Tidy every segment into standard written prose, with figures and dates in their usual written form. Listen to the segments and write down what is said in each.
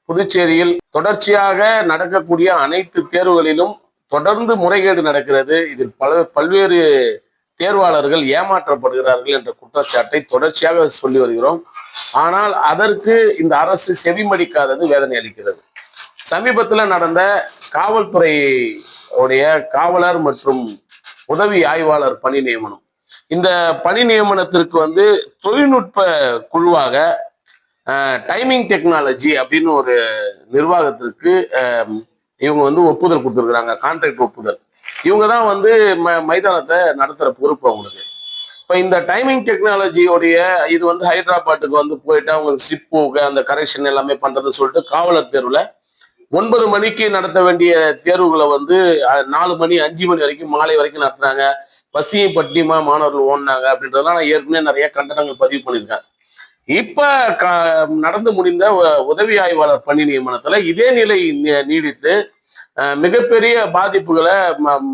புதுச்சேரியில் தொடர்ச்சியாக நடக்கக்கூடிய அனைத்து தேர்வுகளிலும் தொடர்ந்து முறைகேடு நடக்கிறது. இதில் பல்வேறு தேர்வாளர்கள் ஏமாற்றப்படுகிறார்கள் என்ற குற்றச்சாட்டை தொடர்ச்சியாக சொல்லி வருகிறோம். ஆனால் அதற்கு இந்த அரசு செவிமடிக்காதது வேதனை அளிக்கிறது. சமீபத்தில் நடந்த காவல்துறை உடைய காவலர் மற்றும் உதவி ஆய்வாளர் பணி நியமனம், இந்த பணி நியமனத்திற்கு தொழில்நுட்ப குழுவாக டைமிங் டெக்னாலஜி அப்படின்னு ஒரு நிர்வாகத்திற்கு இவங்க ஒப்புதல் கொடுத்துருக்குறாங்க, கான்ட்ராக்ட் ஒப்புதல். இவங்க தான் மைதானத்தை நடத்துகிற பொறுப்பு அவங்களுக்கு. இப்போ இந்த டைமிங் டெக்னாலஜியோடைய இது ஹைதராபாத்துக்கு போயிட்டு அவங்களுக்கு சிப்பு அந்த கரெக்ஷன் எல்லாமே பண்ணுறதுன்னு சொல்லிட்டு காவலர் தேர்வில் 9 மணிக்கு நடத்த வேண்டிய தேர்வுகளை 4 மணி 5 மணி வரைக்கும் மாலை வரைக்கும் நடத்துனாங்க. பசியும் பட்டினியுமா மாணவர்கள் ஓடினாங்க அப்படின்றதெல்லாம் நான் ஏற்கனவே நிறைய கண்டனங்கள் பதிவு பண்ணியிருக்கேன். இப்ப நடந்து முடிந்த உதவி ஆய்வாளர் பணி நியமனத்துல இதே நிலை நீடித்து மிகப்பெரிய பாதிப்புகளை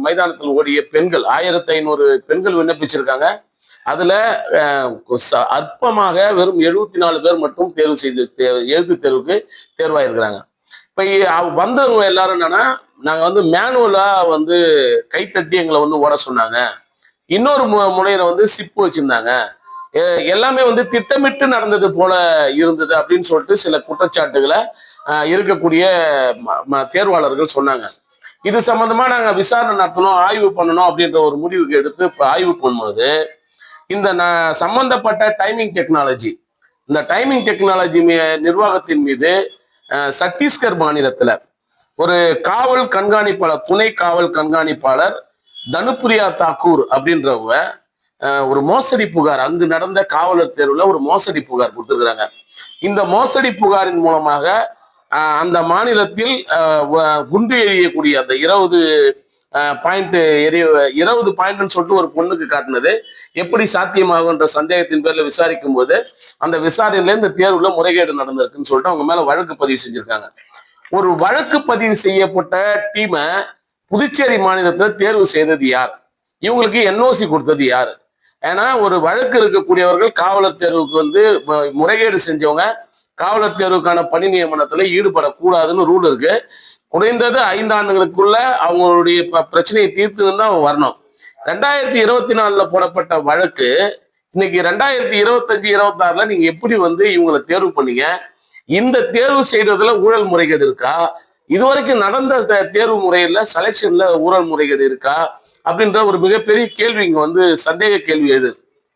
மைதானத்தில் ஓடிய பெண்கள் 1500 பெண்கள் விண்ணப்பிச்சிருக்காங்க. அதுல அற்பமாக வெறும் 74 பேர் மட்டும் தேர்வு செய்து எழுத்து தேர்வுக்கு தேர்வாயிருக்கிறாங்க. இப்ப வந்தவங்க எல்லாரும் என்னன்னா, நாங்க மேனுவலா கைத்தட்டி எங்களை ஓட சொன்னாங்க. இன்னொரு முனையில சிப்பு வச்சிருந்தாங்க. எல்லாமே திட்டமிட்டு நடந்தது போல இருந்தது அப்படின்னு சொல்லிட்டு சில குற்றச்சாட்டுகளை இருக்கக்கூடிய தேர்வாளர்கள் சொன்னாங்க. இது சம்பந்தமா நாங்க விசாரணை நடத்தணும், ஆய்வு பண்ணணும் அப்படின்ற ஒரு முடிவுக்கு எடுத்து இப்ப ஆய்வு பண்ணும்போது இந்த சம்பந்தப்பட்ட டைமிங் டெக்னாலஜி, இந்த டைமிங் டெக்னாலஜி நிர்வாகத்தின் மீது சத்தீஸ்கர் மாநிலத்துல ஒரு காவல் கண்காணிப்பாளர், துணை காவல் கண்காணிப்பாளர் தனுப்பிரியா தாக்கூர் அப்படின்றவங்க ஒரு மோசடி புகார், அங்கு நடந்த காவலர் தேர்வுல ஒரு மோசடி புகார் கொடுத்திருக்கிறாங்க. இந்த மோசடி புகாரின் மூலமாக அந்த மாநிலத்தில் குண்டு எறியக்கூடிய அந்த 20 பாயிண்ட்னு சொல்லிட்டு ஒரு பொண்ணுக்கு காட்டினது எப்படி சாத்தியமாகுன்ற சந்தேகத்தின் பேர்ல விசாரிக்கும் போது அந்த விசாரணையில இந்த தேர்வுல முறைகேடு நடந்திருக்குன்னு சொல்லிட்டு அவங்க மேல வழக்கு பதிவு செஞ்சிருக்காங்க. ஒரு வழக்கு பதிவு செய்யப்பட்ட டீமை புதுச்சேரி மாநிலத்துல தேர்வு செய்தது யார்? இவங்களுக்கு என்ஓசி கொடுத்தது யாரு? ஏன்னா ஒரு வழக்கு இருக்கக்கூடியவர்கள் காவலர் தேர்வுக்கு முறைகேடு செஞ்சவங்க காவலர் தேர்வுக்கான பணி நியமனத்துல ஈடுபடக்கூடாதுன்னு ரூல் இருக்கு. குறைந்தது 5 ஆண்டுகளுக்குள்ள அவங்களுடைய பிரச்சனையை தீர்த்துன்னு தான் வரணும். 2024 போடப்பட்ட வழக்கு இன்னைக்கு 2025-26 நீங்க எப்படி இவங்களை தேர்வு பண்ணீங்க? இந்த தேர்வு செய்யறதுல ஊழல் முறைகேடு இருக்கா? இதுவரைக்கும் நடந்த தேர்வு முறையில செலெக்ஷன்ல ஊழல் முறைகேடு இருக்கா அப்படின்ற ஒரு மிகப்பெரிய கேள்வி இங்க சந்தேக கேள்வி எழுது.